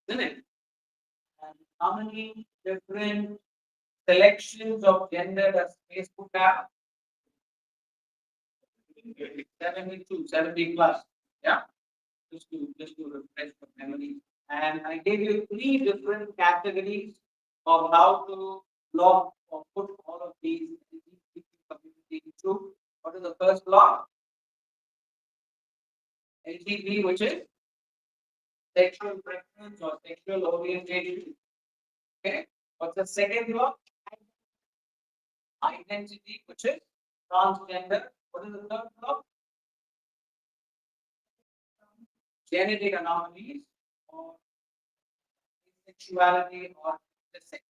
isn't it? And how many different selections of gender does Facebook have? 72, 70 plus. Yeah, just to refresh the memory. And I gave you three different categories of how to block or put all of these LGBTQ community into. What is the first block? LGBT, which is sexual preference or sexual orientation. Okay. What's the second block? Identity, which is transgender. What is the third block? Genetic anomalies or sexuality or the sex.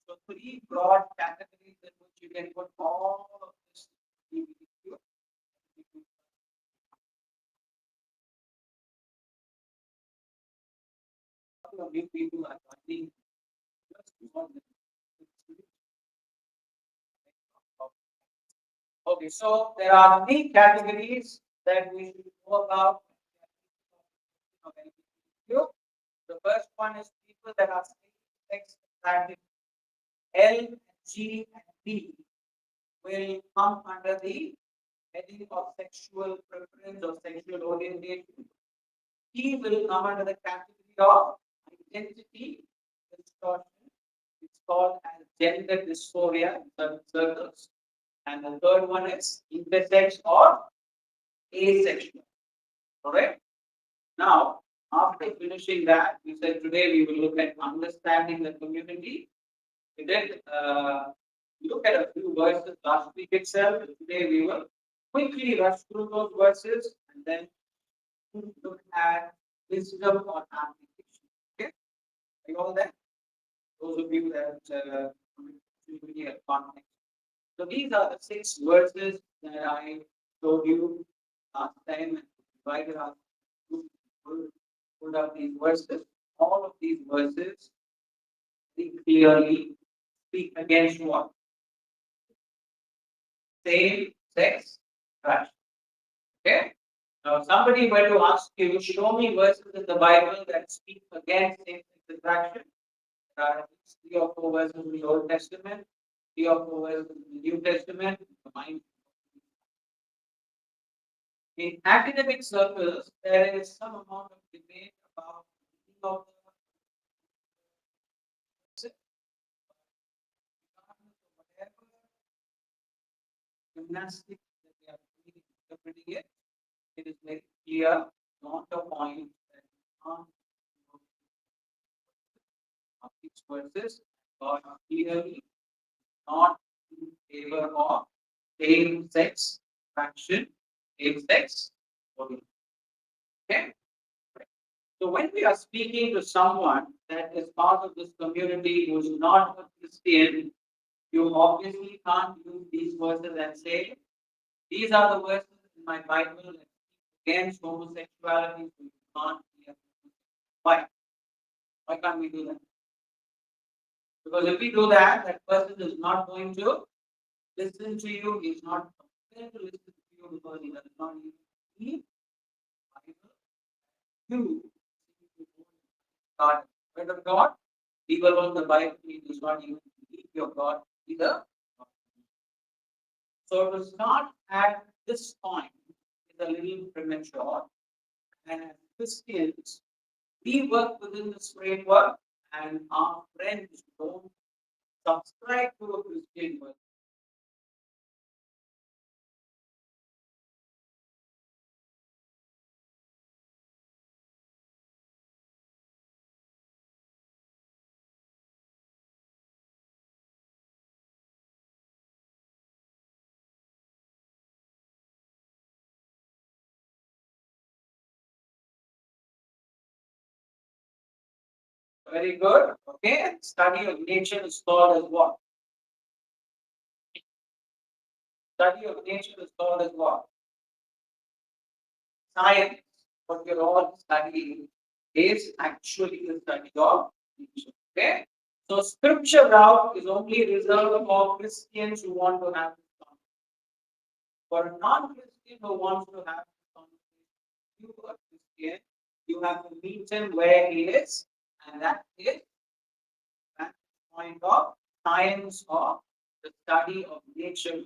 So three broad categories in which you can put all of this. New people are joining. Okay, so there are three categories that we should know about. The first one is people that are sex attracted. L, G, and B will come under the heading of sexual preference or sexual orientation. T will come under the category of identity distortion. It's called as gender dysphoria in certain circles. And the third one is intersex or asexual. Correct? Now, after finishing that, we said today we will look at understanding the community. We did look at a few verses last week itself. Today we will quickly rush through those verses and then look at wisdom on application. Okay? Are you all there? Those of you that community at context. So these are the six verses that I showed you last time and divided up. Pulled out these verses. All of these verses clearly speak against what? Same sex attraction. Okay? Now, if somebody were to ask you, show me verses in the Bible that speak against same sex attraction. There are at least 3 or 4 verses in the Old Testament, 3 or 4 verses in the New Testament. In academic circles, there is some amount of debate about the meaning of the whatever gymnastics that they are doing interpreting it. It is very clear, not a point that of these verses are clearly not in favor of same-sex attraction, same-sex orientation. Okay. So when we are speaking to someone that is part of this community who is not a Christian, you obviously can't use these verses and say, these are the verses in my Bible that speak against homosexuality, so you can't be a Christian. Why? Why can't we do that? Because if we do that, that person is not going to listen to you, he's not going to listen to you because he does not even read Bible. God, word of God, even on the Bible, he does not even believe your God either. So to start at this point is a little premature. And as Christians, we work within this framework, and our friends don't subscribe to a Christian work. Very good. Okay, and study of nature is called as what? Study of nature is called as what? Science. What you're all studying is actually the study of nature. Okay? So scripture route is only reserved for Christians who want to have this conversation. For a non-Christian who wants to have this conversation, you are Christian, you have to meet him where he is and that is the point of science or the study of nature.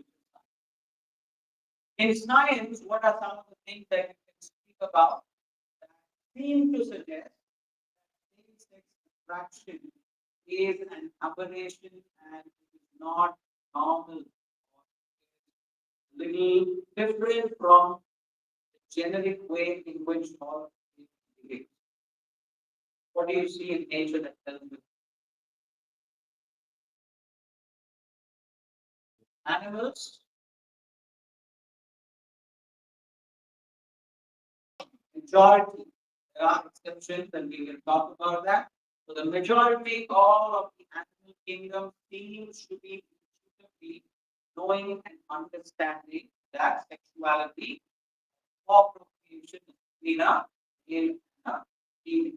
In science, what are some of the things that you can speak about that seem to suggest that same-sex attraction is an aberration and it is not normal, or little different from the generic way in which all things behave. What do you see in nature that tells you? Animals, majority, there are exceptions and we will talk about that. So the majority, all of the animal kingdom seems to be intuitively knowing and understanding that sexuality or procreation is between a male and a female.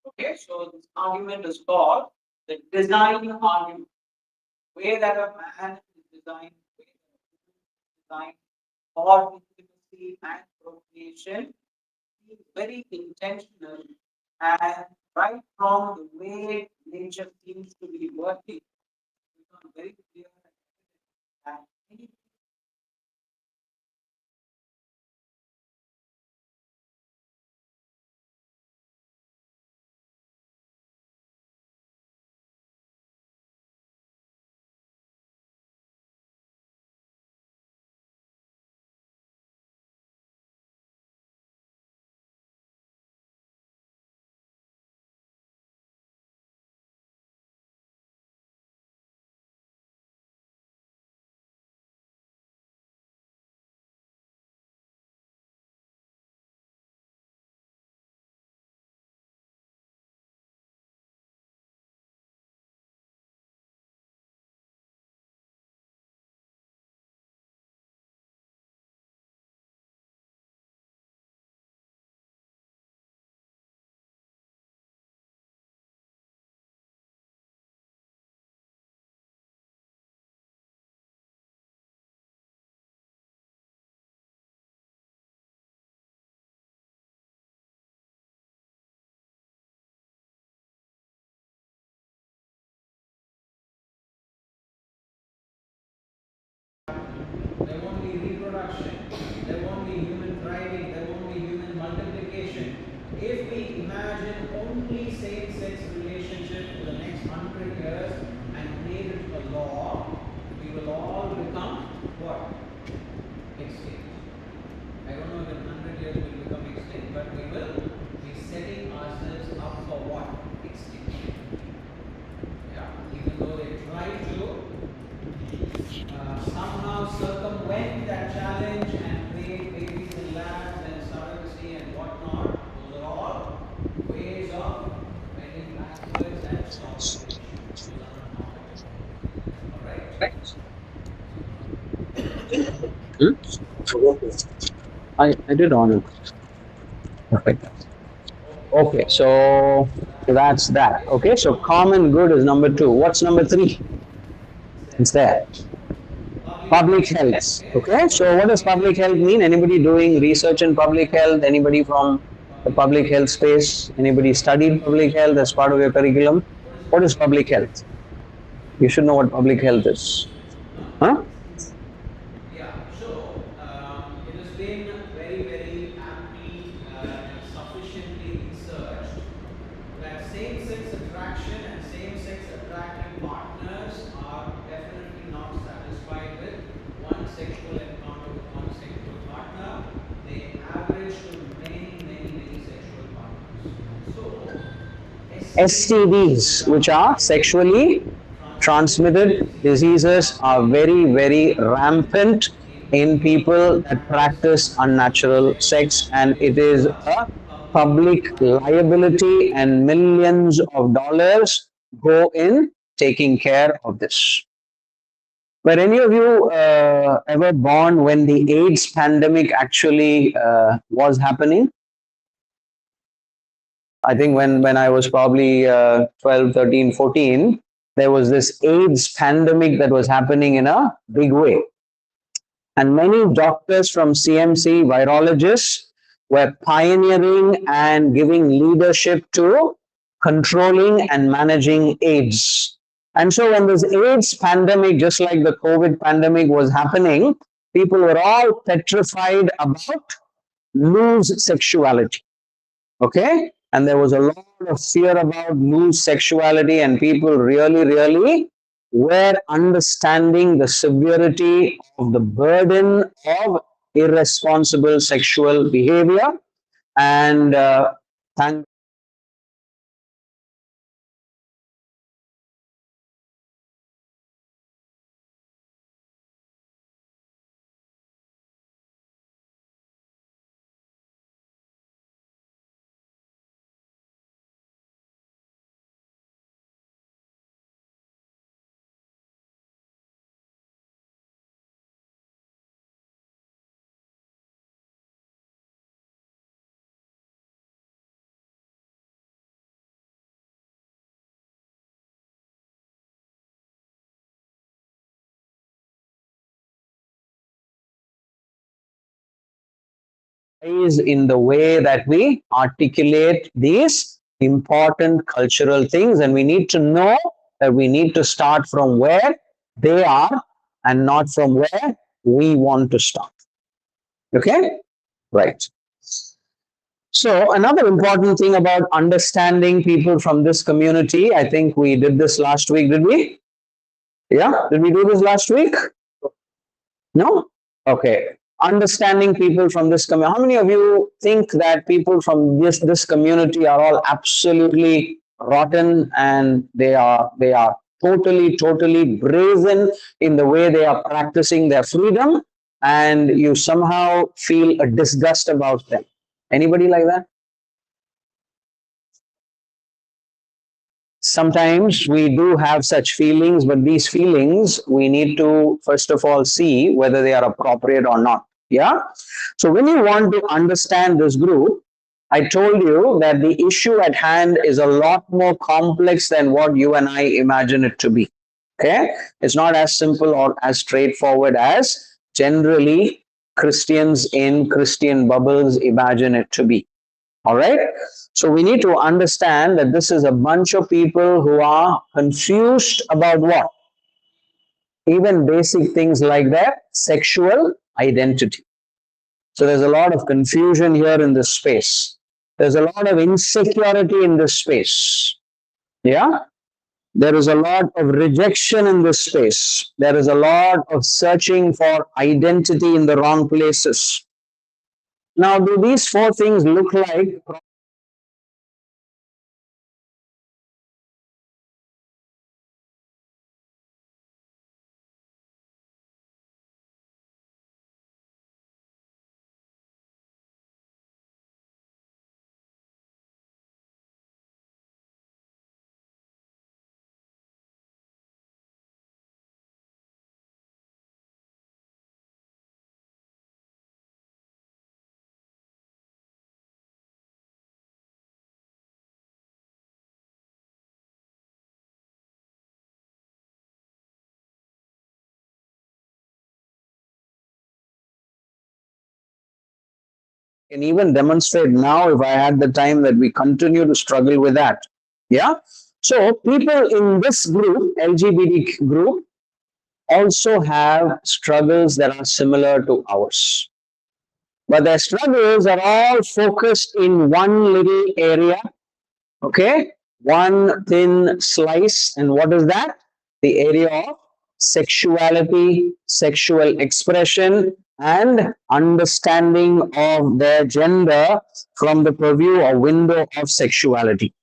Okay, so this argument is called the design argument. Way that a man is designed, way that a woman is designed for intimacy and procreation is very intentional, and right from the way nature seems to be working, it's become very clear that any there won't be reproduction, there won't be human thriving, there won't be human multiplication. If we imagine only same-sex relationship for the next 100 years and made it a law, we will all become what? Extinct. I don't know if in 100 years we will become extinct, but we will be setting ourselves up for what? Extinction. Yeah, even though they try to somehow circumvent that challenge and create babies in labs and surrogacy and whatnot. Those are all ways of bending backwards and stopping. Those are not normal. Alright? I did on it. Perfect. Okay, so that's that. Okay, so common good is number two. What's number three? It's there. Public health. Okay, so what does public health mean? Anybody doing research in public health? Anybody from the public health space? Anybody studied public health as part of your curriculum? What is public health? You should know what public health is. Huh? Yeah, so it has been very amply and sufficiently researched that same-sex attraction and same-sex attracting partners are definitely not satisfied with one sexual encounter with one sexual partner. They average to many sexual partners. So STDs, which are sexually transmitted diseases, are very rampant in people that practice unnatural sex, and it is a public liability, and millions of dollars go in taking care of this. Were any of you ever born when the AIDS pandemic actually was happening? I think when I was probably 12, 13, 14, there was this AIDS pandemic that was happening in a big way. And many doctors from CMC, virologists, were pioneering and giving leadership to controlling and managing AIDS. And so when this AIDS pandemic, just like the COVID pandemic was happening, people were all petrified about loose sexuality. Okay? And there was a lot of fear about loose sexuality, and people really, really were understanding the severity of the burden of irresponsible sexual behavior. And thank is in the way that we articulate these important cultural things, and we need to know that we need to start from where they are and not from where we want to start. Okay? Right. So, another important thing about understanding people from this community, I think we did this last week, did we? Yeah? Did we do this last week? No? Okay. Understanding people from this community. How many of you think that people from this community are all absolutely rotten, and they are totally brazen in the way they are practicing their freedom, and you somehow feel a disgust about them? Anybody like that? Sometimes we do have such feelings, but these feelings we need to first of all see whether they are appropriate or not. Yeah. So when you want to understand this group, I told you that the issue at hand is a lot more complex than what you and I imagine it to be. Okay. It's not as simple or as straightforward as generally Christians in Christian bubbles imagine it to be. All right. So we need to understand that this is a bunch of people who are confused about what? Even basic things like their sexual identity. So there's a lot of confusion here in this space. There's a lot of insecurity in this space. Yeah. There is a lot of rejection in this space. There is a lot of searching for identity in the wrong places. Now, do these four things look like can even demonstrate now if I had the time that we continue to struggle with that. Yeah. So people in this group, LGBT group, also have struggles that are similar to ours. But their struggles are all focused in one little area. Okay. One thin slice. And what is that? The area of sexuality, sexual expression, and understanding of their gender from the purview or window of sexuality.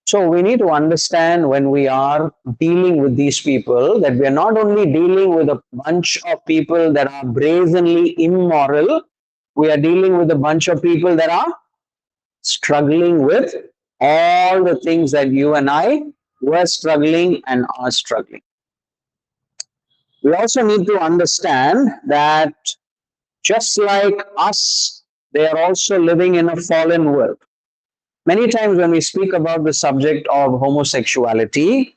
So we need to understand when we are dealing with these people that we are not only dealing with a bunch of people that are brazenly immoral, we are dealing with a bunch of people that are struggling with all the things that you and I were struggling and are struggling. We also need to understand that just like us, they are also living in a fallen world. Many times when we speak about the subject of homosexuality,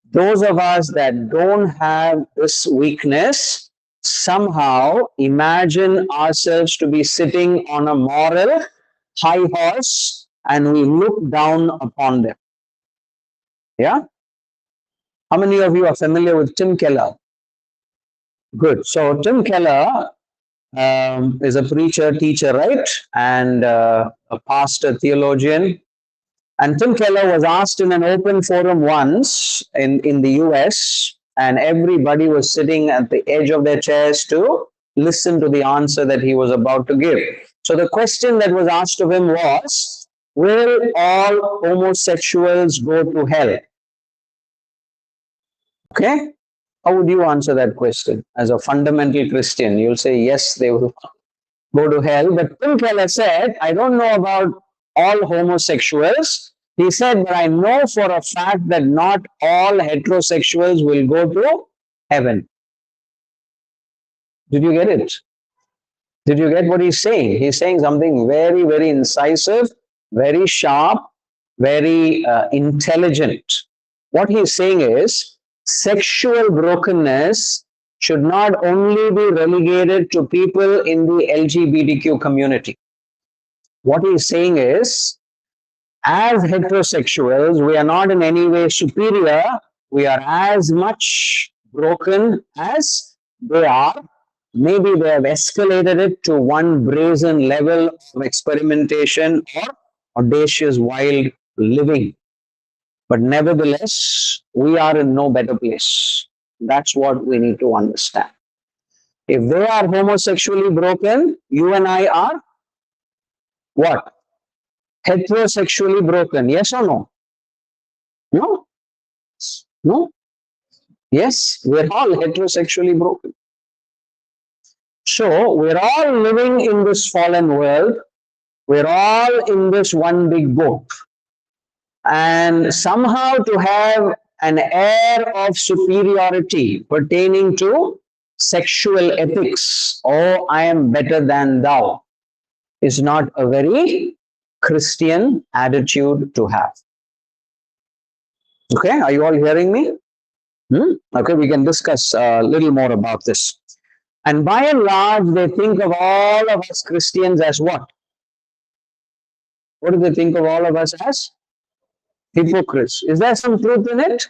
those of us that don't have this weakness somehow imagine ourselves to be sitting on a moral high horse and we look down upon them. Yeah? How many of you are familiar with Tim Keller? Good. So Tim Keller is a preacher, teacher, right? And a pastor, theologian. And Tim Keller was asked in an open forum once in the US, and everybody was sitting at the edge of their chairs to listen to the answer that he was about to give. So the question that was asked of him was, will all homosexuals go to hell? Okay? How would you answer that question? As a fundamental Christian, you'll say, yes, they will go to hell. But Tim Keller said, I don't know about all homosexuals. He said, but I know for a fact that not all heterosexuals will go to heaven. Did you get it? Did you get what he's saying? He's saying something very, very incisive, very sharp, very intelligent. What he's saying is sexual brokenness should not only be relegated to people in the LGBTQ community. What he's saying is, as heterosexuals, we are not in any way superior. We are as much broken as they are. Maybe they have escalated it to one brazen level of experimentation or audacious, wild living. But nevertheless, we are in no better place. That's what we need to understand. If they are homosexually broken, you and I are what? Heterosexually broken. Yes or no? No? No? Yes, we're all heterosexually broken. So we're all living in this fallen world. We're all in this one big boat. And somehow to have an air of superiority pertaining to sexual ethics, oh, I am better than thou, is not a very Christian attitude to have. Okay, are you all hearing me? Okay, we can discuss a little more about this. And by and large, they think of all of us Christians as what? What do they think of all of us as? Hypocrites. Is there some truth in it?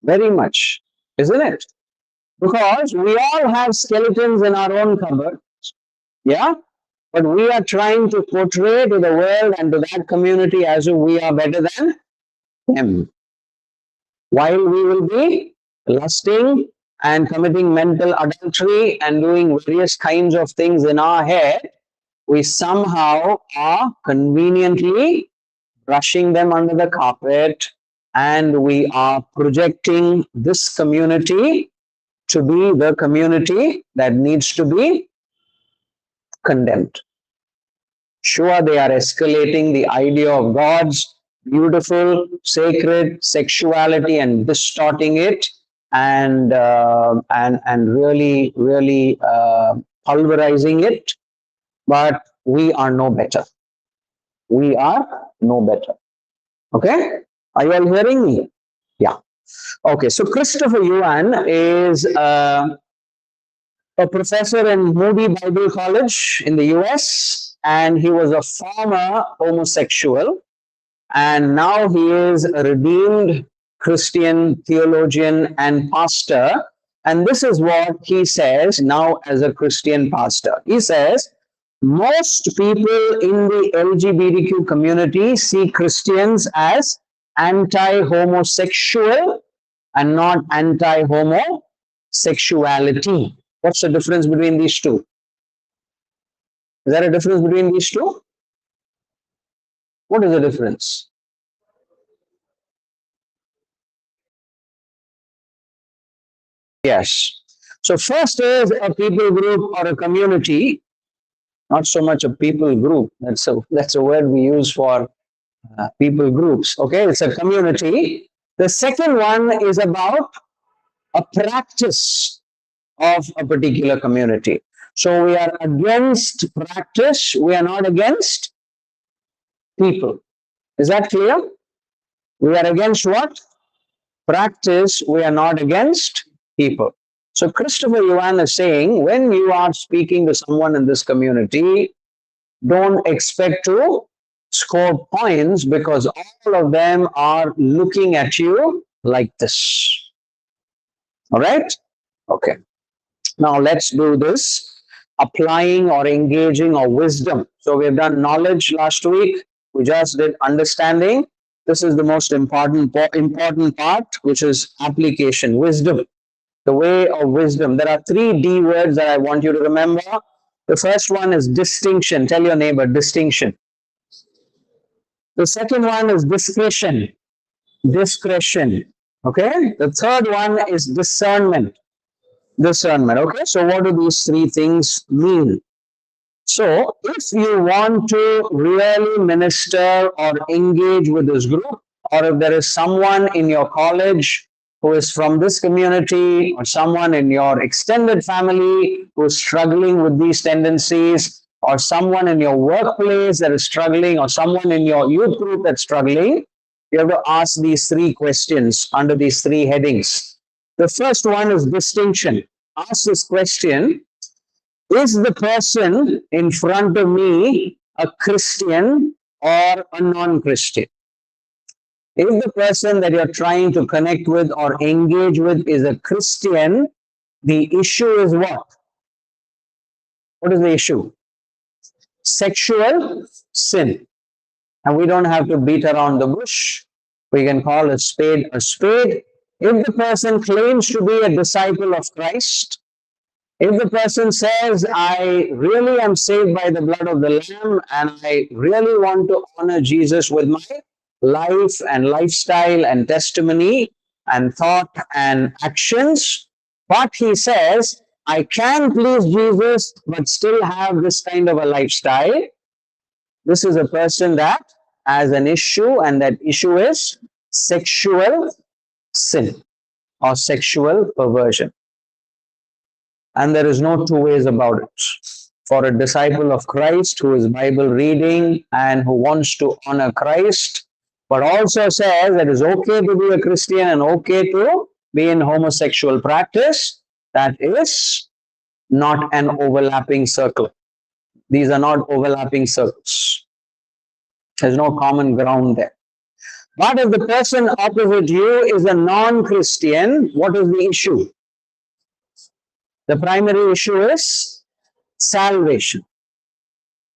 Very much, isn't it? Because we all have skeletons in our own cupboard. Yeah? But we are trying to portray to the world and to that community as if we are better than them. While we will be lusting and committing mental adultery and doing various kinds of things in our head, we somehow are conveniently brushing them under the carpet, and we are projecting this community to be the community that needs to be condemned. Sure, they are escalating the idea of God's beautiful, sacred sexuality and distorting it, and really, really pulverizing it. But we are no better. We are no better. Okay? Are you all hearing me? Yeah. Okay, so Christopher Yuan is a professor in Moody Bible College in the US, and he was a former homosexual, and now he is a redeemed Christian theologian and pastor. And this is what he says now as a Christian pastor. He says, most people in the LGBTQ community see Christians as anti-homosexual and not anti-homosexuality. What's the difference between these two? Is there a difference between these two? What is the difference? Yes. So first is a people group or a community, not so much a people group. That's a word we use for people groups. Okay, it's a community. The second one is about a practice of a particular community. So we are against practice. We are not against people. Is that clear? We are against what? Practice. We are not against people. So Christopher Yuan is saying, when you are speaking to someone in this community, don't expect to score points because all of them are looking at you like this. All right? Okay. Now let's do this. Applying or engaging or wisdom. So we've done knowledge last week. We just did understanding. This is the most important part, which is application, wisdom. The way of wisdom. There are 3 D words that I want you to remember. The first one is distinction. Tell your neighbor, distinction. The second one is discretion. Discretion. Okay. The third one is discernment. Discernment. Okay. So, what do these 3 things mean? So, if you want to really minister or engage with this group, or if there is someone in your college who is from this community, or someone in your extended family who is struggling with these tendencies, or someone in your workplace that is struggling, or someone in your youth group that's struggling, you have to ask these 3 questions under these 3 headings. The first one is distinction. Ask this question: is the person in front of me a Christian or a non-Christian? If the person that you're trying to connect with or engage with is a Christian, the issue is what? What is the issue? Sexual sin. And we don't have to beat around the bush. We can call a spade a spade. If the person claims to be a disciple of Christ, if the person says, I really am saved by the blood of the Lamb and I really want to honor Jesus with my life and lifestyle and testimony and thought and actions, but he says, I can please Jesus but still have this kind of a lifestyle, this is a person that has an issue, and that issue is sexual sin or sexual perversion. And there is no 2 ways about it. For a disciple of Christ who is Bible reading and who wants to honor Christ, but also says it is okay to be a Christian and okay to be in homosexual practice, that is not an overlapping circle. These are not overlapping circles. There's no common ground there. But if the person opposite you is a non-Christian, what is the issue? The primary issue is salvation.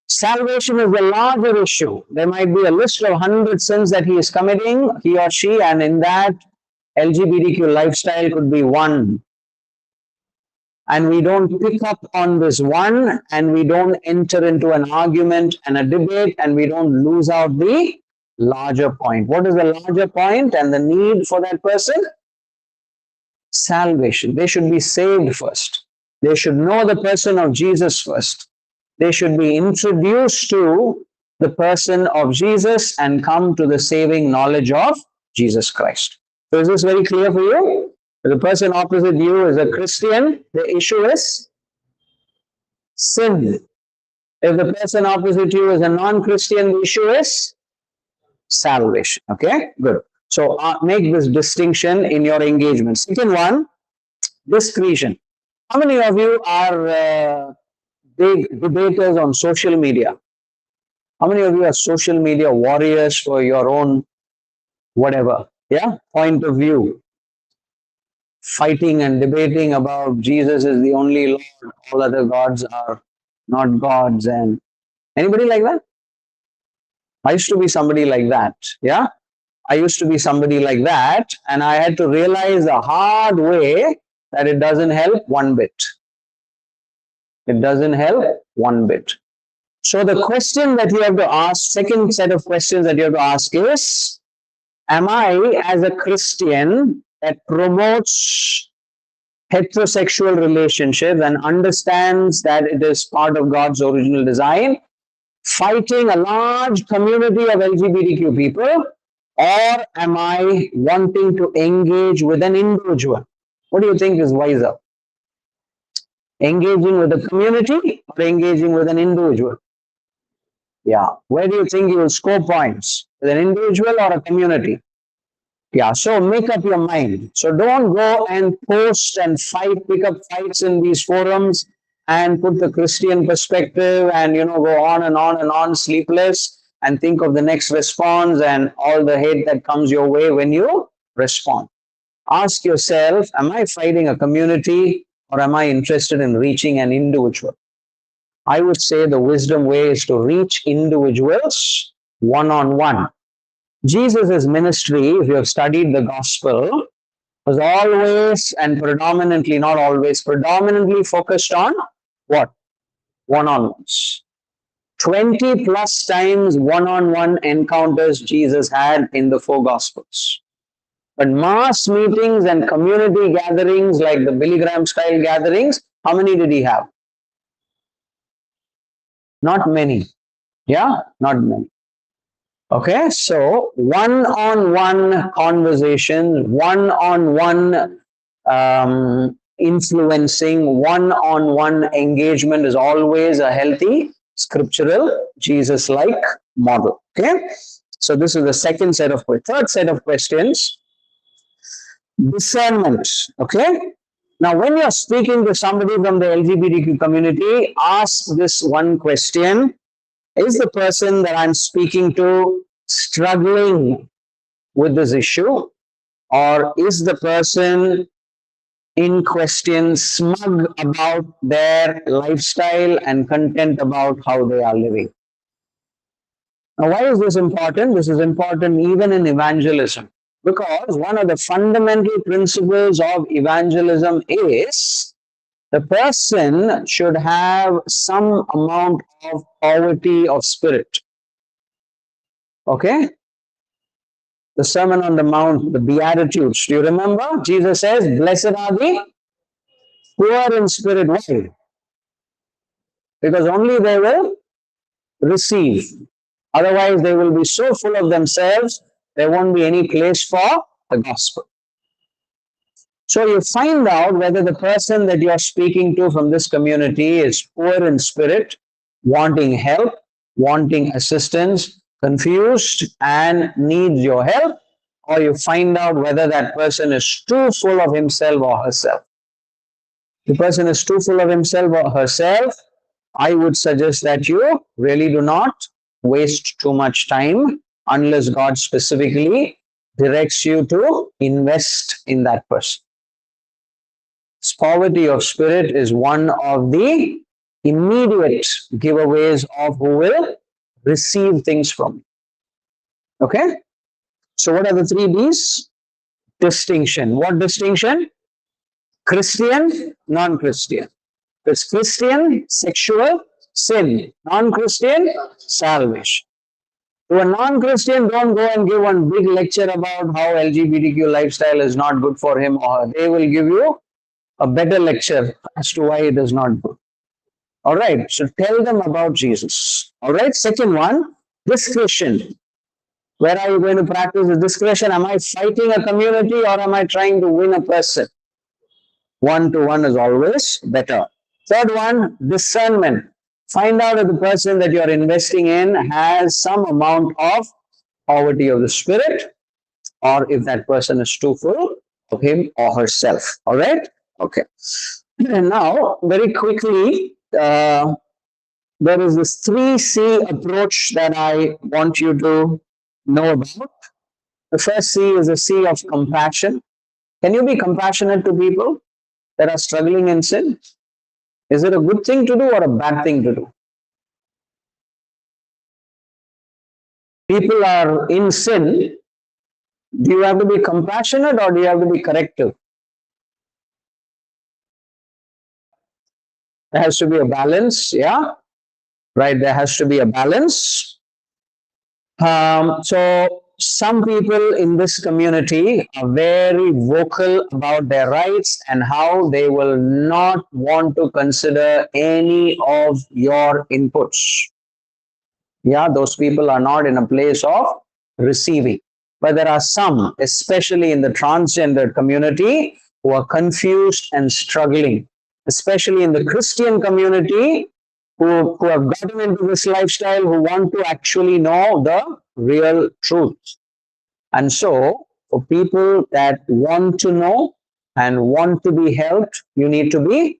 Salvation is a larger issue. There might be a list of 100 sins that he is committing, he or she, and in that, LGBTQ lifestyle could be one. And we don't pick up on this one, and we don't enter into an argument and a debate, and we don't lose out the larger point. What is the larger point and the need for that person? Salvation. They should be saved first. They should know the person of Jesus first. They should be introduced to the person of Jesus and come to the saving knowledge of Jesus Christ. So is this very clear for you? If the person opposite you is a Christian, the issue is sin. If the person opposite you is a non-Christian, the issue is salvation. Okay, good. So make this distinction in your engagement. Second one, discretion. How many of you are big debaters on social media? How many of you are social media warriors for your own whatever, point of view? Fighting and debating about Jesus is the only Lord, all other gods are not gods. And anybody like that? I used to be somebody like that. I used to be somebody like that, and I had to realize the hard way that it doesn't help one bit. It doesn't help one bit. So the question that you have to ask, second set of questions that you have to ask is, am I, as a Christian that promotes heterosexual relationships and understands that it is part of God's original design, fighting a large community of LGBTQ people, or am I wanting to engage with an individual? What do you think is wiser? Engaging with a community or engaging with an individual? Where do you think you will score points? With an individual or a community? So make up your mind. So don't go and post and fight, pick up fights in these forums and put the Christian perspective and, go on and on and on, sleepless. and think of the next response and all the hate that comes your way when you respond. Ask yourself, am I fighting a community or am I interested in reaching an individual? I would say the wisdom way is to reach individuals one on one. Jesus' ministry, if you have studied the gospel, was always and predominantly, not always, predominantly focused on what? One on ones. 20 plus times one on one encounters Jesus had in the four gospels. But mass meetings and community gatherings like the Billy Graham style gatherings, how many did he have? Not many. Yeah, not many. Okay, so one on one conversation, one on one influencing, one on one engagement is always a healthy, scriptural, Jesus like model. Okay, so this is the second set of questions. Third set of questions, discernment. Okay, now when you're speaking to somebody from the LGBTQ community, ask this one question: is the person that I'm speaking to struggling with this issue, or is the person in question smug about their lifestyle and content about how they are living? Now, why is this important? This is important even in evangelism, because one of the fundamental principles of evangelism is the person should have some amount of poverty of spirit. Okay? The Sermon on the Mount, the Beatitudes. Do you remember? Jesus says, blessed are the poor in spirit. Why? Because only they will receive. Otherwise, they will be so full of themselves, there won't be any place for the gospel. So you find out whether the person that you're speaking to from this community is poor in spirit, wanting help, wanting assistance, confused, and needs your help, or you find out whether that person is too full of himself or herself. If the person is too full of himself or herself, I would suggest that you really do not waste too much time unless God specifically directs you to invest in that person. Poverty of spirit is one of the immediate giveaways of who will receive things from you. Okay? So what are the three B's? Distinction. What distinction? Christian, non-Christian. If it's Christian, sexual, sin. Non-Christian, salvation. To a non-Christian, don't go and give one big lecture about how LGBTQ lifestyle is not good for him or her. They will give you a better lecture as to why it is not good. All right, so tell them about Jesus. All right, second one, discretion. Where are you going to practice the discretion? Am I fighting a community or am I trying to win a person? One to one is always better. Third one, discernment. Find out if the person that you're investing in has some amount of poverty of the spirit, or if that person is too full of him or herself. All right? Okay. And now, very quickly, there is this 3C approach that I want you to know about. The first C is a C of compassion. Can you be compassionate to people that are struggling in sin? Is it a good thing to do or a bad thing to do? People are in sin. Do you have to be compassionate or do you have to be corrective? There has to be a balance, yeah? Right, there has to be a balance. So some people in this community are very vocal about their rights and how they will not want to consider any of your inputs. Yeah, those people are not in a place of receiving. But there are some, especially in the transgender community, who are confused and struggling, especially in the Christian community, who have gotten into this lifestyle, who want to actually know the real truth. And so, for people that want to know and want to be helped, you need to be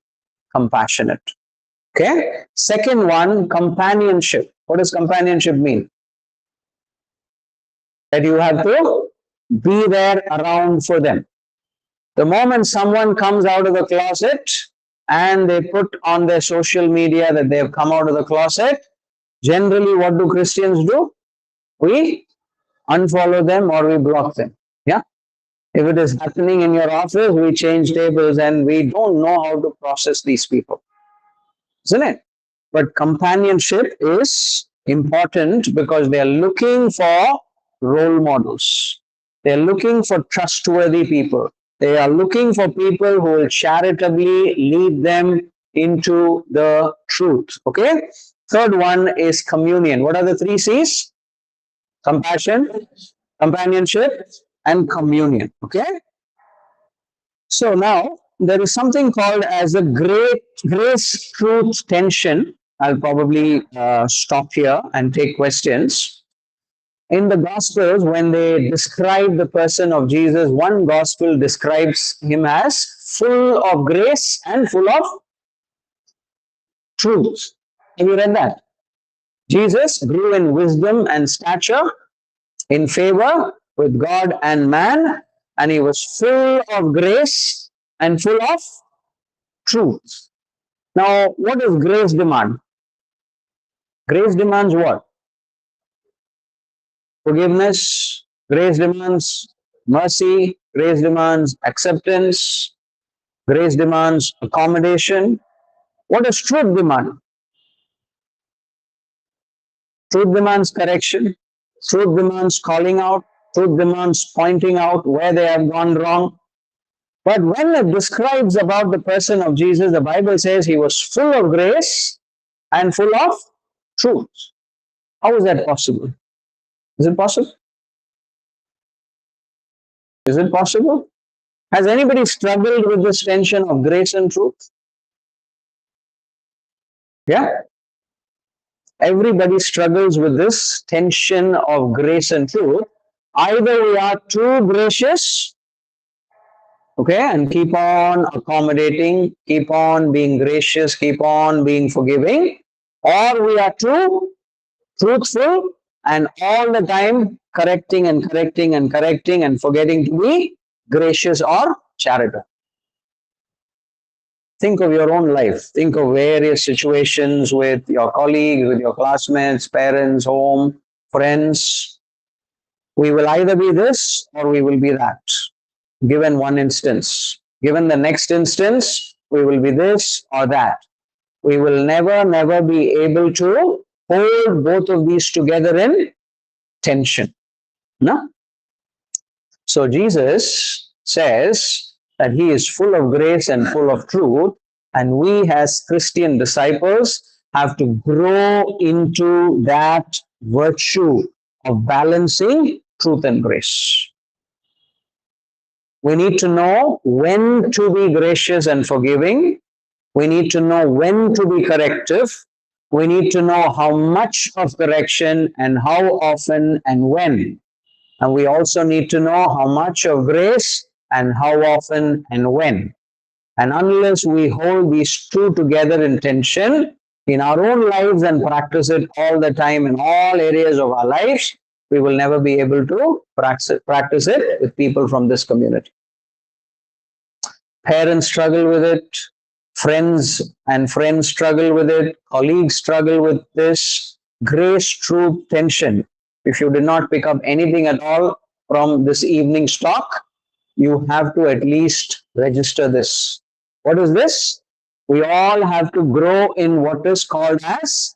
compassionate. Okay? Second one, companionship. What does companionship mean? that you have to be there around for them. The moment someone comes out of the closet and they put on their social media that they have come out of the closet, generally what do Christians do? We unfollow them or we block them. Yeah. If it is happening in your office, we change tables and we don't know how to process these people, isn't it? But companionship is important because they are looking for role models. They are looking for trustworthy people. They are looking for people who will charitably lead them into the truth. Okay. Third one is communion. What are the three C's? Compassion, companionship, and communion. Okay. So now there is something called as a great grace truth tension. I'll probably stop here and take questions. In the Gospels, when they describe the person of Jesus, one Gospel describes him as full of grace and full of truth. Have you read that? Jesus grew in wisdom and stature, in favor with God and man, and he was full of grace and full of truth. Now, what does grace demand? Grace demands what? Forgiveness. Grace demands mercy. Grace demands acceptance. Grace demands accommodation. What does truth demand? Truth demands correction. Truth demands calling out. Truth demands pointing out where they have gone wrong. But when it describes about the person of Jesus, the Bible says he was full of grace and full of truth. How is that possible? Is it possible? Is it possible? Has anybody struggled with this tension of grace and truth? Yeah? Everybody struggles with this tension of grace and truth. Either we are too gracious, okay, and keep on accommodating, keep on being gracious, keep on being forgiving, or we are too truthful and all the time correcting and correcting and correcting and forgetting to be gracious or charitable. Think of your own life. Think of various situations with your colleagues, with your classmates, parents, home, friends. We will either be this or we will be that. Given one instance. Given the next instance, we will be this or that. We will never be able to hold both of these together in tension. No? So Jesus says that he is full of grace and full of truth, and we as Christian disciples have to grow into that virtue of balancing truth and grace. We need to know when to be gracious and forgiving. We need to know when to be corrective. We need to know how much of correction and how often and when. And we also need to know how much of grace and how often and when. And unless we hold these two together in tension in our own lives and practice it all the time in all areas of our lives, we will never be able to practice it with people from this community. Parents struggle with it, friends struggle with it, colleagues struggle with this grace, truth, tension. If you did not pick up anything at all from this evening's talk, you have to at least register this. What is this? We all have to grow in what is called as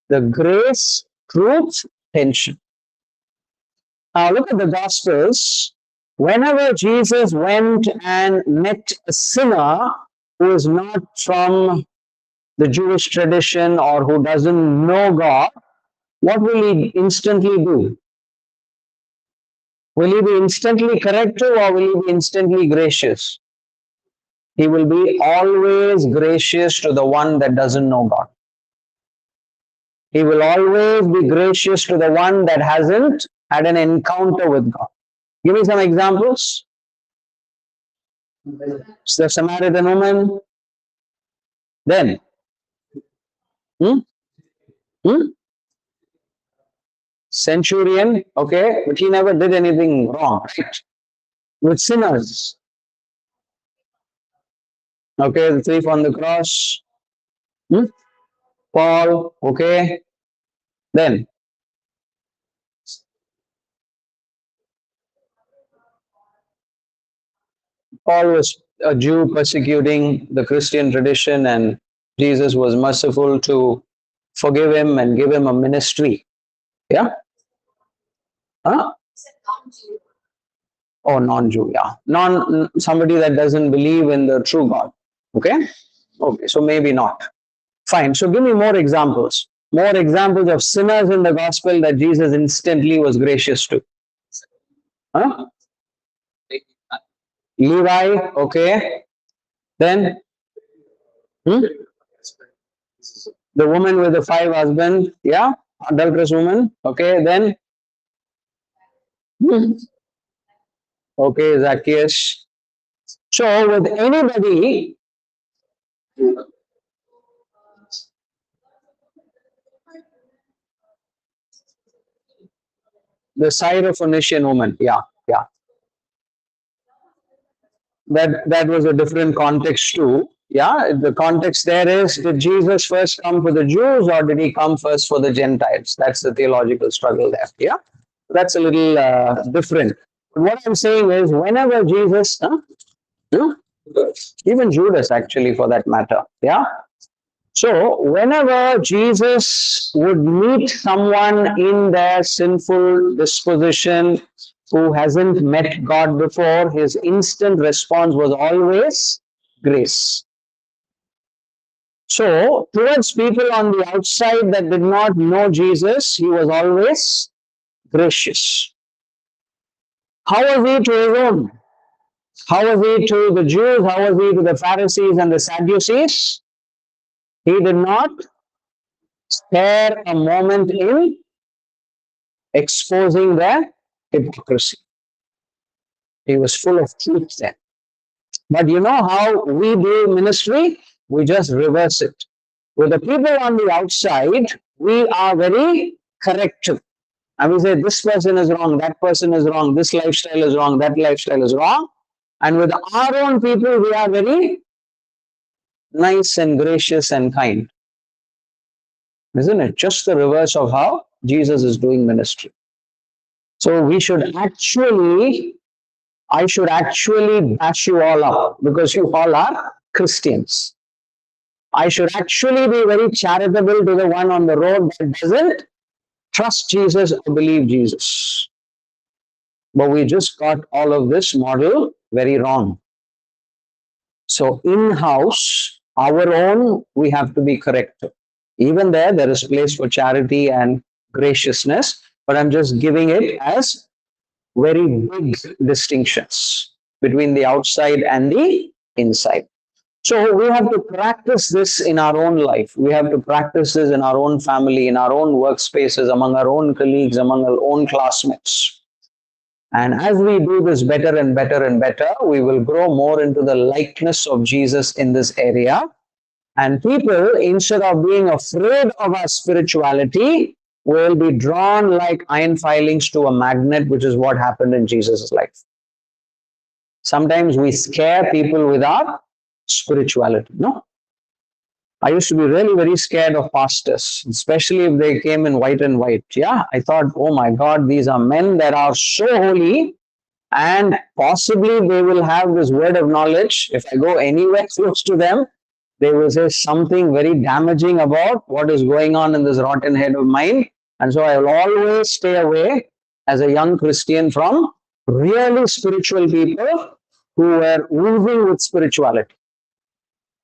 the grace, truth, tension. Now look at the Gospels. Whenever Jesus went and met a sinner who is not from the Jewish tradition or who doesn't know God, what will he instantly do? Will he be instantly corrective or will he be instantly gracious? He will be always gracious to the one that doesn't know God. He will always be gracious to the one that hasn't had an encounter with God. Give me some examples. The Samaritan woman. Then. Hmm? centurion, okay, but he never did anything wrong, right? With sinners, okay, the thief on the cross, hmm? Paul, okay, then Paul was a Jew persecuting the Christian tradition, and Jesus was merciful to forgive him and give him a ministry. Yeah? Huh? Or non-Jew, yeah. Somebody that doesn't believe in the true God. Okay? Okay, so maybe not. Fine. So give me more examples. More examples of sinners in the gospel that Jesus instantly was gracious to. Huh? Levi, okay. Then hmm? The woman with the 5 husbands, yeah, adulterous woman, okay. Then hmm, okay, Zacchaeus. So with anybody, the Syrophoenician woman, yeah, yeah, that was a different context too. Yeah, the context there is, did Jesus first come for the Jews or did he come first for the Gentiles? That's the theological struggle there. Yeah, that's a little different. But what I'm saying is, whenever Jesus, huh? Even Judas actually for that matter, yeah. So whenever Jesus would meet someone in their sinful disposition who hasn't met God before, his instant response was always grace. So towards people on the outside that did not know Jesus, he was always gracious. How was he to his own? How was he to the Jews? How was he to the Pharisees and the Sadducees? He did not spare a moment in exposing their hypocrisy. He was full of truth then. But you know how we do ministry? We just reverse it. With the people on the outside, we are very corrective. And we say, this person is wrong, that person is wrong, this lifestyle is wrong, that lifestyle is wrong. And with our own people, we are very nice and gracious and kind. Isn't it? Just the reverse of how Jesus is doing ministry. So we should actually, I should actually bash you all up because you all are Christians. I should actually be very charitable to the one on the road that doesn't trust Jesus or believe Jesus. But we just got all of this model very wrong. So in-house, our own, we have to be corrected. Even there is place for charity and graciousness, but I'm just giving it as very big distinctions between the outside and the inside. So we have to practice this in our own life. We have to practice this in our own family, in our own workspaces, among our own colleagues, among our own classmates. And as we do this better and better and better, we will grow more into the likeness of Jesus in this area. And people, instead of being afraid of our spirituality, will be drawn like iron filings to a magnet, which is what happened in Jesus' life. Sometimes we scare people with our spirituality. No. I used to be really very scared of pastors, especially if they came in white and white. Yeah, I thought, oh my God, these are men that are so holy, and possibly they will have this word of knowledge. If I go anywhere close to them, they will say something very damaging about what is going on in this rotten head of mine. And so I will always stay away as a young Christian from really spiritual people who were oozing with spirituality.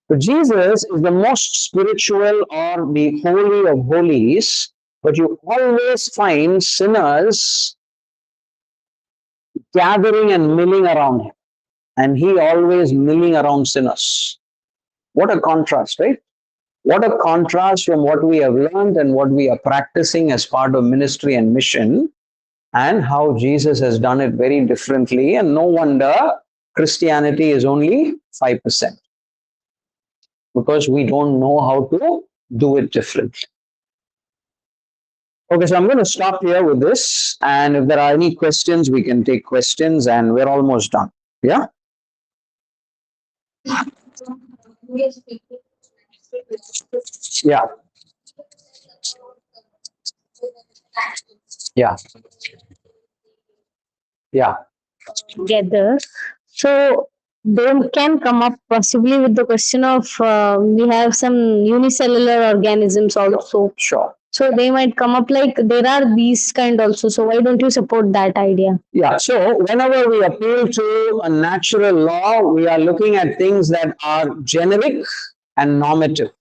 So Jesus is the most spiritual or the holy of holies, but you always find sinners gathering and milling around him, and he always milling around sinners. What a contrast, right? What a contrast from what we have learned and what we are practicing as part of ministry and mission, and how Jesus has done it very differently. And no wonder Christianity is only 5%, because we don't know how to do it differently. Okay, so I'm going to stop here with this. And if there are any questions, we can take questions, and we're almost done. Yeah? Yeah. Yeah. Yeah. Together. So they can come up possibly with the question of we have some unicellular organisms also. Sure. So they might come up like there are these kind also. So why don't you support that idea? Yeah. So whenever we appeal to a natural law, we are looking at things that are generic and normative.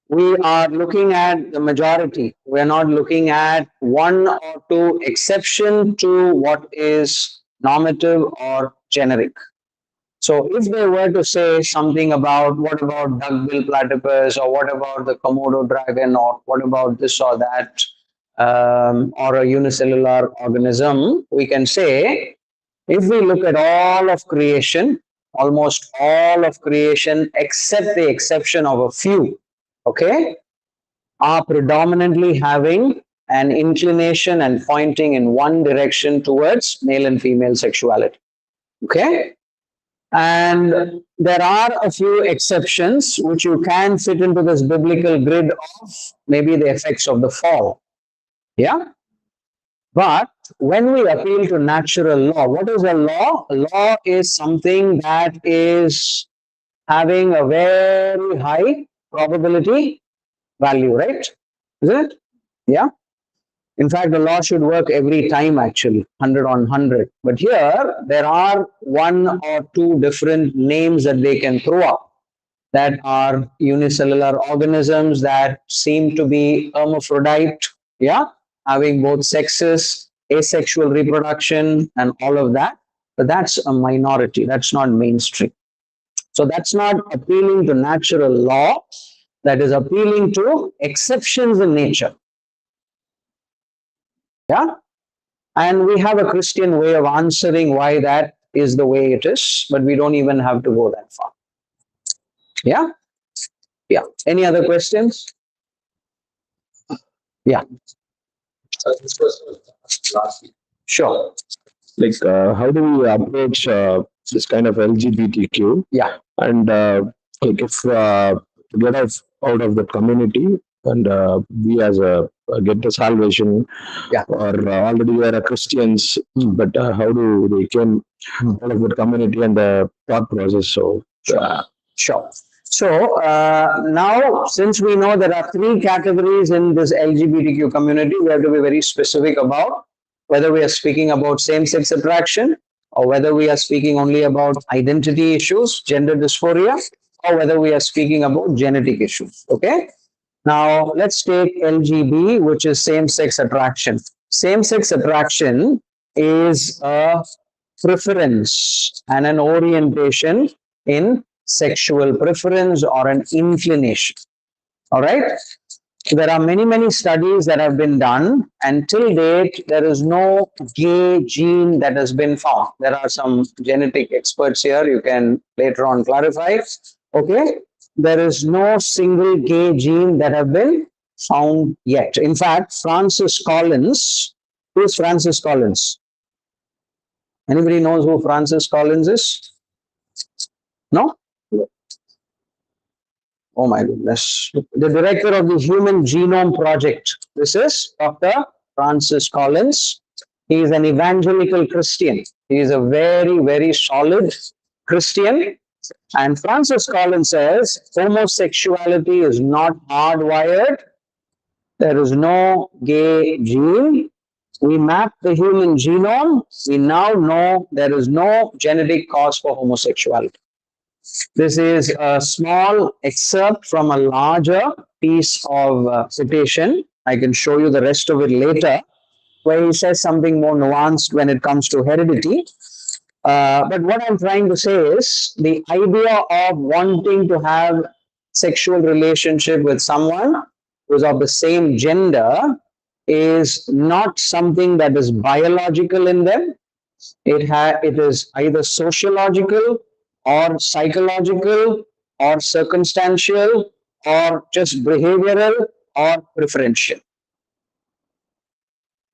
We are looking at the majority. We're not looking at one or two exception to what is normative or generic. So if they were to say something about what about duckbill platypus, or what about the Komodo dragon, or what about this or that, or a unicellular organism, we can say if we look at all of creation, almost all of creation, except the exception of a few, okay, are predominantly having an inclination and pointing in one direction towards male and female sexuality. Okay. And there are a few exceptions which you can fit into this biblical grid of maybe the effects of the fall. Yeah. But when we appeal to natural law, what is a law? A law is something that is having a very high probability value, right? Isn't it? Yeah. In fact, the law should work every time, actually, 100 on 100. But here, there are one or two different names that they can throw up that are unicellular organisms that seem to be hermaphrodite, yeah, having both sexes, asexual reproduction, and all of that. But that's a minority, that's not mainstream. So that's not appealing to natural law, that is appealing to exceptions in nature. Yeah. And we have a Christian way of answering why that is the way it is, but we don't even have to go that far. Yeah. Yeah. Any other questions? Yeah. Sure. Like how do we approach this kind of LGBTQ, Yeah. and like if get out of the community, and we as a get the salvation, Yeah. or already we are a Christians, but how do they came out of the community and the thought process? So Sure. So now, since we know there are three categories in this LGBTQ community, we have to be very specific about whether we are speaking about same sex attraction, or whether we are speaking only about identity issues, gender dysphoria, or whether we are speaking about genetic issues. Okay. Now, let's take LGB, which is same sex attraction. Same sex attraction is a preference and an orientation in sexual preference or an inclination. All right. There are many, many studies that have been done, and till date, there is no gay gene that has been found. There are some genetic experts here, you can later on clarify. Okay. There is no single gay gene that have been found yet. In fact, Francis Collins, who is Francis Collins? Anybody knows who Francis Collins is? No? Oh my goodness. The director of the Human Genome Project. This is Dr. Francis Collins. He is an evangelical Christian. He is a very, very solid Christian. And Francis Collins says homosexuality is not hardwired. There is no gay gene. We map the human genome. We now know there is no genetic cause for homosexuality. This is a small excerpt from a larger piece of citation. I can show you the rest of it later, where he says something more nuanced when it comes to heredity. But what I'm trying to say is the idea of wanting to have sexual relationship with someone who is of the same gender is not something that is biological in them. It is either sociological or psychological or circumstantial or just behavioral or preferential.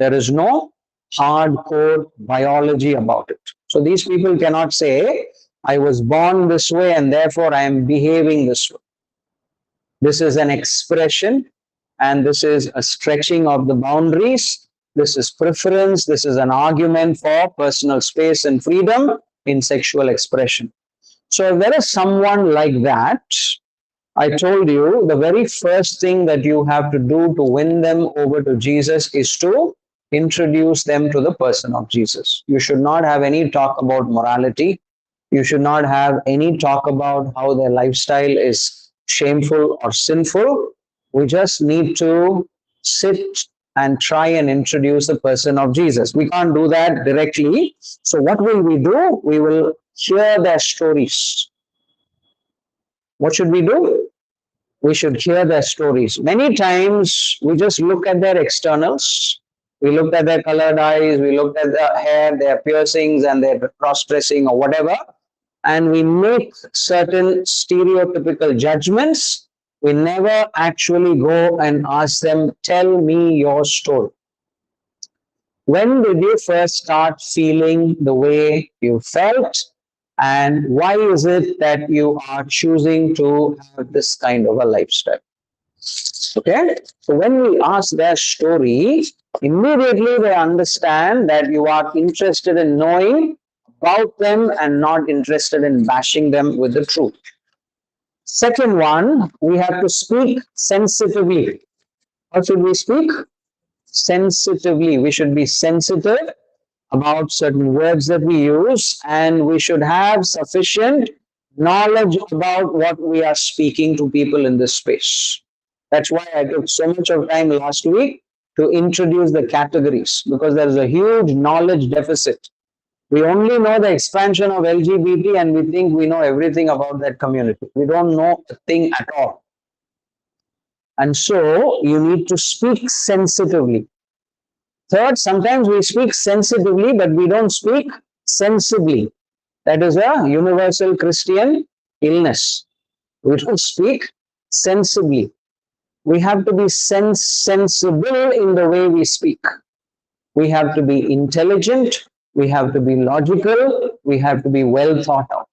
There is no hardcore biology about it. So these people cannot say, I was born this way and therefore I am behaving this way. This is an expression and this is a stretching of the boundaries. This is preference. This is an argument for personal space and freedom in sexual expression. So if there is someone like that, I told you the very first thing that you have to do to win them over to Jesus is to introduce them to the person of Jesus. You should not have any talk about morality. You should not have any talk about how their lifestyle is shameful or sinful. We just need to sit and try and introduce the person of Jesus. We can't do that directly. So what will we do? We will hear their stories. What should we do? We should hear their stories. Many times we just look at their externals. We looked at their colored eyes, we looked at their hair, their piercings, and their cross dressing or whatever, and we make certain stereotypical judgments. We never actually go and ask them, tell me your story. When did you first start feeling the way you felt? And why is it that you are choosing to have this kind of a lifestyle? Okay, so when we ask their story, immediately they understand that you are interested in knowing about them and not interested in bashing them with the truth. Second one, we have to speak sensitively. How should we speak? Sensitively. We should be sensitive about certain words that we use, and we should have sufficient knowledge about what we are speaking to people in this space. That's why I took so much of time last week to introduce the categories, because there is a huge knowledge deficit. We only know the expansion of LGBT and we think we know everything about that community. We don't know a thing at all. And so you need to speak sensitively. Third, sometimes we speak sensitively, but we don't speak sensibly. That is a universal Christian illness. We don't speak sensibly. We have to be sensible in the way we speak. We have to be intelligent. We have to be logical. We have to be well thought out.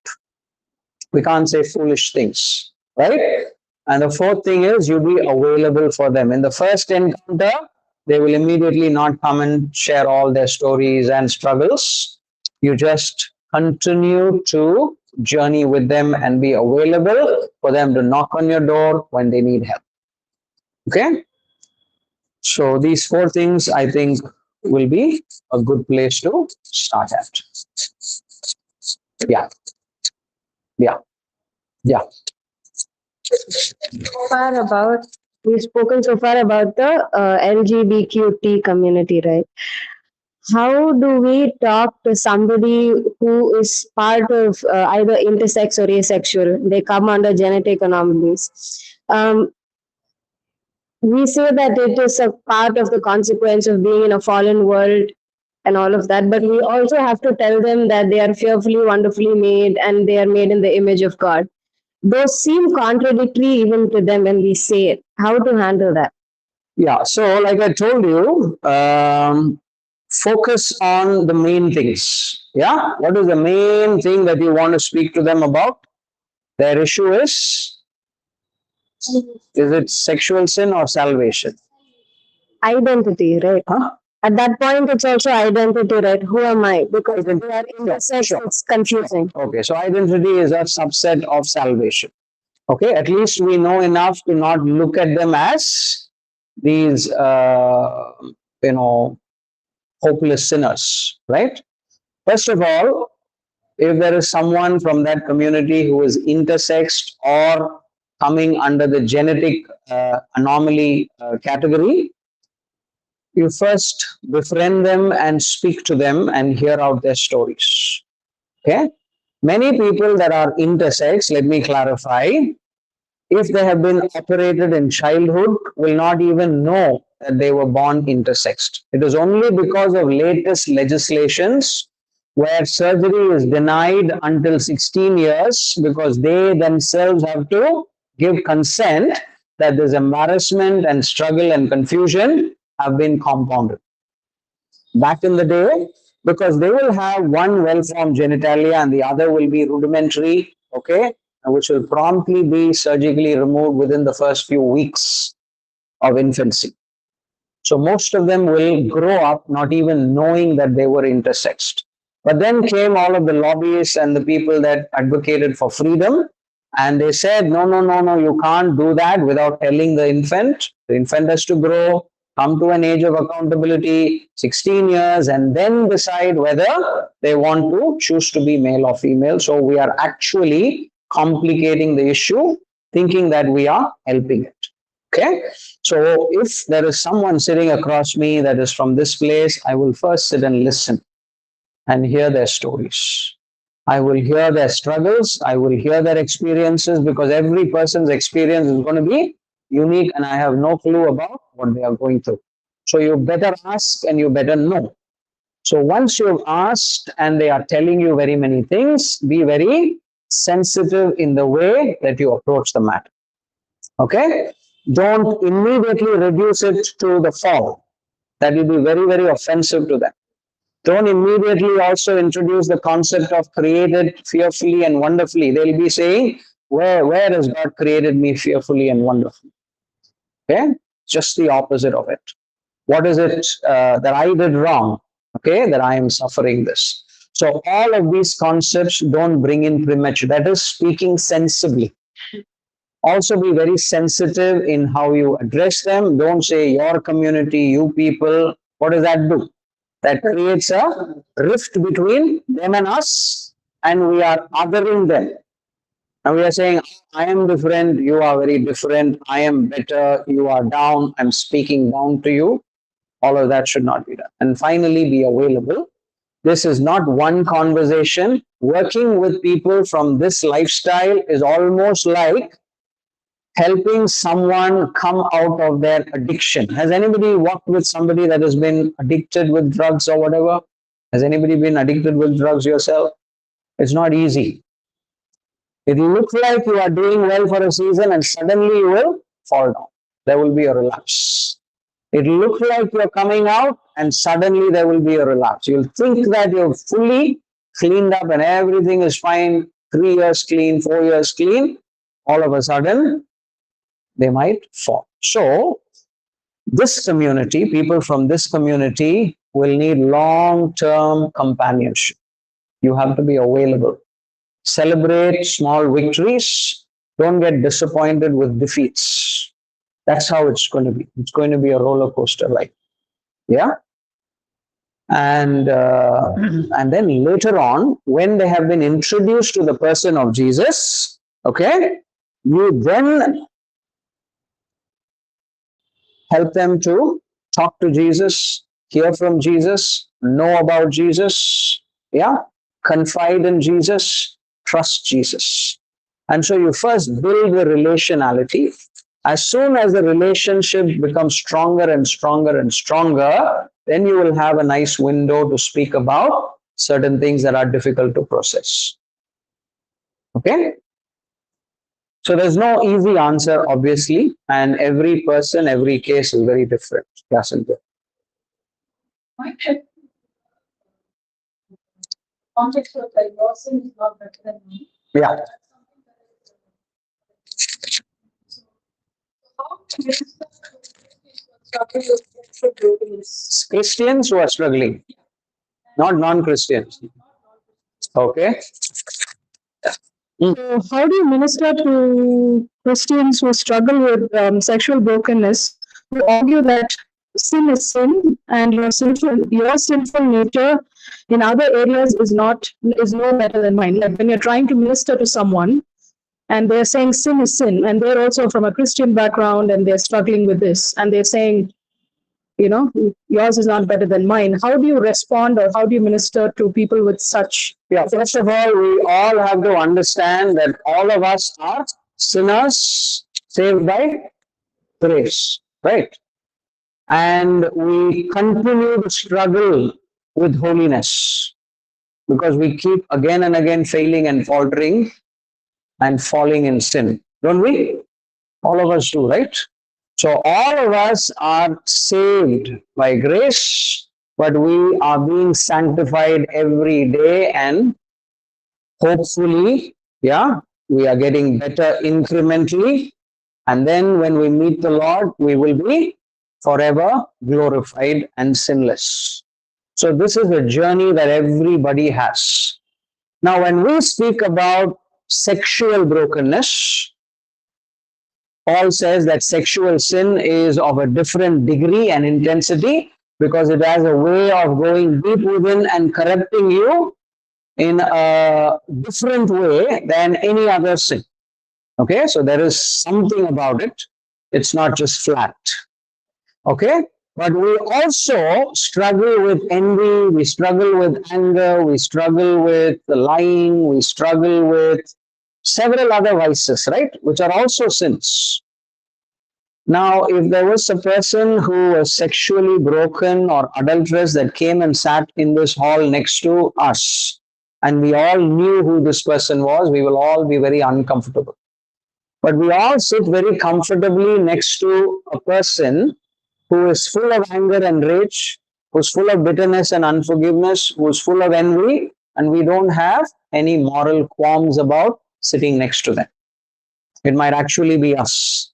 We can't say foolish things, right? And the fourth thing is you be available for them. In the first encounter, they will immediately not come and share all their stories and struggles. You just continue to journey with them and be available for them to knock on your door when they need help. Okay? So these four things I think will be a good place to start at. Yeah. Yeah. Yeah. We've spoken so far about the LGBTQ community, right? How do we talk to somebody who is part of either intersex or asexual? They come under genetic anomalies. We say that it is a part of the consequence of being in a fallen world and all of that, but we also have to tell them that they are fearfully, wonderfully made and they are made in the image of God. Those seem contradictory even to them when we say it. How to handle that? Yeah, so like I told you, focus on the main things. Yeah, what is the main thing that you want to speak to them about? Their issue is it sexual sin or salvation? Identity, right? Huh? At that point, it's also identity, right? Who am I? Because we are intersex, Sure. it's confusing. Okay, so identity is a subset of salvation. Okay, at least we know enough to not look at them as these, hopeless sinners, right? First of all, if there is someone from that community who is intersexed or coming under the genetic anomaly category, you first befriend them and speak to them and hear out their stories. Okay? Many people that are intersex, let me clarify, if they have been operated in childhood, will not even know that they were born intersexed. It is only because of latest legislations where surgery is denied until 16 years because they themselves have to give consent that this embarrassment and struggle and confusion have been compounded. back in the day, because they will have one well-formed genitalia and the other will be rudimentary, okay, which will promptly be surgically removed within the first few weeks of infancy. So most of them will grow up not even knowing that they were intersexed. But then came all of the lobbyists and the people that advocated for freedom, and they said, no, no, no, no, you can't do that without telling the infant. The infant has to grow, come to an age of accountability, 16 years, and then decide whether they want to choose to be male or female. So we are actually complicating the issue, thinking that we are helping it. Okay, so if there is someone sitting across me that is from this place, I will first sit and listen and hear their stories. I will hear their struggles, I will hear their experiences, because every person's experience is going to be unique and I have no clue about what they are going through. So you better ask and you better know. So once you've asked and they are telling you very many things, be very sensitive in the way that you approach the matter. Okay? Don't immediately reduce it to the fall. That will be very, very offensive to them. Don't immediately also introduce the concept of created fearfully and wonderfully. They'll be saying, where has God created me fearfully and wonderfully? Okay? Just the opposite of it. What is it that I did wrong? Okay, that I am suffering this. So all of these concepts don't bring in premature. That is speaking sensibly. Also be very sensitive in how you address them. Don't say your community, you people. What does that do? That creates a rift between them and us, and we are othering them. And we are saying, I am different, you are very different, I am better, you are down, I'm speaking down to you. All of that should not be done. And finally, be available. This is not one conversation. Working with people from this lifestyle is almost like helping someone come out of their addiction. Has anybody worked with somebody that has been addicted with drugs or whatever? Has anybody been addicted with drugs yourself? It's not easy. It looks like you are doing well for a season and suddenly you will fall down. There will be a relapse. It looks like you're coming out and suddenly there will be a relapse. You'll think that you're fully cleaned up and everything is fine, 3 years clean, 4 years clean. All of a sudden, they might fall. So, this community, people from this community will need long-term companionship. You have to be available. Celebrate small victories. Don't get disappointed with defeats. That's how it's going to be. It's going to be a roller coaster ride. Yeah? And then later on, when they have been introduced to the person of Jesus, okay, you then help them to talk to Jesus, hear from Jesus, know about Jesus, yeah, confide in Jesus, trust Jesus. And so you first build the relationality. As soon as the relationship becomes stronger and stronger and stronger, then you will have a nice window to speak about certain things that are difficult to process. Okay? So there's no easy answer, obviously, and every person, every case is very different. Yes, and context of like your sin is not better than me. yeah. Christians who are struggling, not non-Christians. Okay. So how do you minister to Christians who struggle with sexual brokenness, who argue that sin is sin and your sinful nature in other areas is no better than mine? Like when you're trying to minister to someone and they're saying sin is sin, and they're also from a Christian background and they're struggling with this, and they're saying, yours is not better than mine. How do you respond or how do you minister to people with such? Yeah, first of all, we all have to understand that all of us are sinners saved by grace, right? And we continue to struggle with holiness because we keep again and again failing and faltering and falling in sin, don't we? All of us do, right? So all of us are saved by grace but we are being sanctified every day, and hopefully, yeah, we are getting better incrementally. And then when we meet the Lord, we will be forever glorified and sinless. So this is a journey that everybody has. Now, when we speak about sexual brokenness, Paul says that sexual sin is of a different degree and intensity because it has a way of going deep within and corrupting you in a different way than any other sin. Okay, so there is something about it. It's not just flat. Okay, but we also struggle with envy, we struggle with anger, we struggle with lying, we struggle with several other vices, right? Which are also sins. Now, if there was a person who was sexually broken or adulterous that came and sat in this hall next to us, and we all knew who this person was, we will all be very uncomfortable. But we all sit very comfortably next to a person who is full of anger and rage, who's full of bitterness and unforgiveness, who's full of envy, and we don't have any moral qualms about sitting next to them. It might actually be us.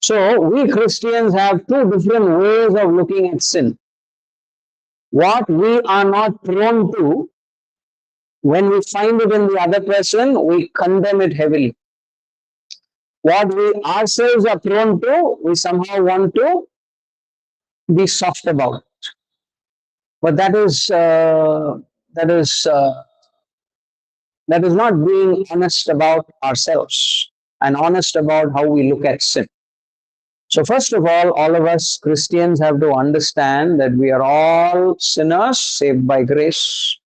So we Christians have two different ways of looking at sin. What we are not prone to, when we find it in the other person, we condemn it heavily. What we ourselves are prone to, we somehow want to be soft about it. But that is not being honest about ourselves and honest about how we look at sin. So first of all of us Christians have to understand that we are all sinners saved by grace.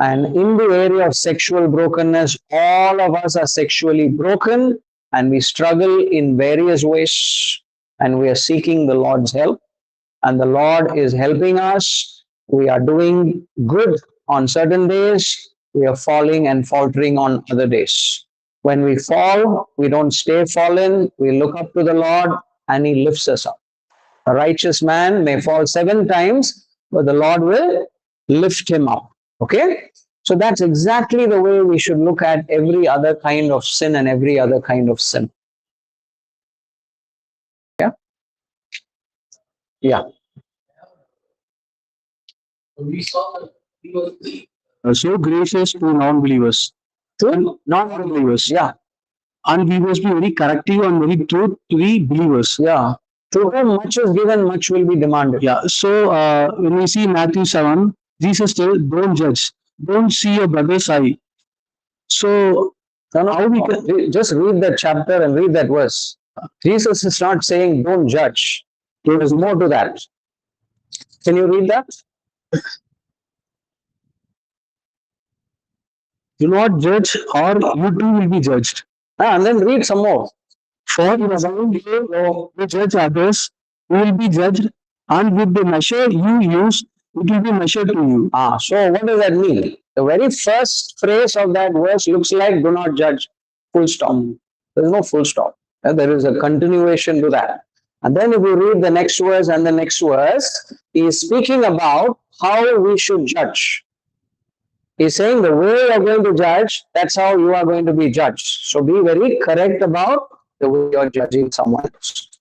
And in the area of sexual brokenness, all of us are sexually broken and we struggle in various ways, and we are seeking the Lord's help, and the Lord is helping us. We are doing good on certain days, we are falling and faltering on other days. When we fall, we don't stay fallen, we look up to the Lord and He lifts us up. A righteous man may fall 7 times, but the Lord will lift him up. Okay? So that's exactly the way we should look at every other kind of sin and every other kind of sin. Yeah? Yeah. We saw that he was so gracious to non-believers. To non-believers. Yeah. And we must be very corrective and very true to the believers. Yeah. To whom much is given, much will be demanded. Yeah. So when we see Matthew 7, Jesus tells, don't judge. Don't see your brother's eye. So how we can Just read that chapter and read that verse. Jesus is not saying don't judge. There is more to that. Can you read that? do not judge or you too will be judged. And then read some more. For in the same way you judge others, you will be judged, and with the measure you use, it will be measured to you. So what does that mean? The very first phrase of that verse looks like do not judge. Full stop. There is no full stop. There is a continuation to that. And then if you read the next verse and the next verse, he is speaking about how we should judge. He's saying the way you are going to judge, that's how you are going to be judged. So be very correct about the way you are judging someone else.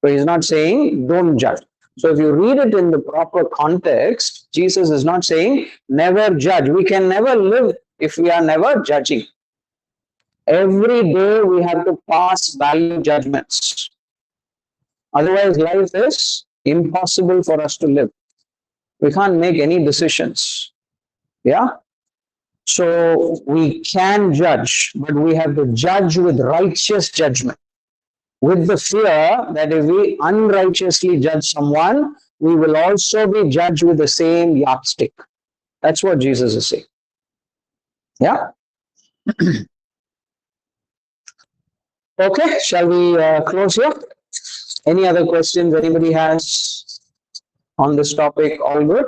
So he's not saying don't judge. So if you read it in the proper context, Jesus is not saying never judge. We can never live if we are never judging. Every day we have to pass value judgments. Otherwise, life is impossible for us to live. We can't make any decisions. Yeah? So we can judge, but we have to judge with righteous judgment. With the fear that if we unrighteously judge someone, we will also be judged with the same yardstick. That's what Jesus is saying. Yeah? Okay, shall we close here? Any other questions anybody has on this topic? All good?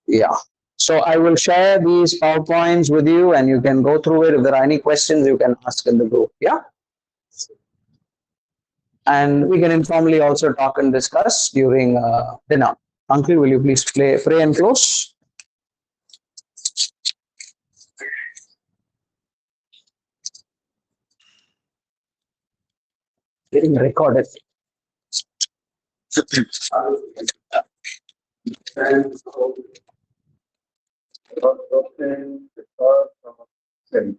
Yeah. So I will share these PowerPoints with you and you can go through it. If there are any questions, you can ask in the group. Yeah? And we can informally also talk and discuss during dinner. Uncle, will you please pray and close? Getting recorded. And God broken the curse of sin.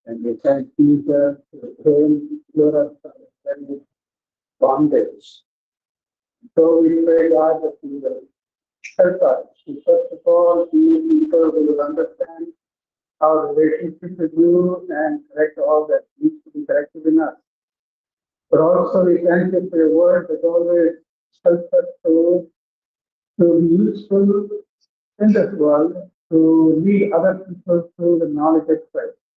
And we thank Jesus to pain, cure us from bondage. So we pray, God, that you will help us to first of all be people who will understand our relationship with you and correct all that needs to be corrected in us. But also we thank you for your word that always helps us to be useful in this world, to lead other people through the knowledge of Christ.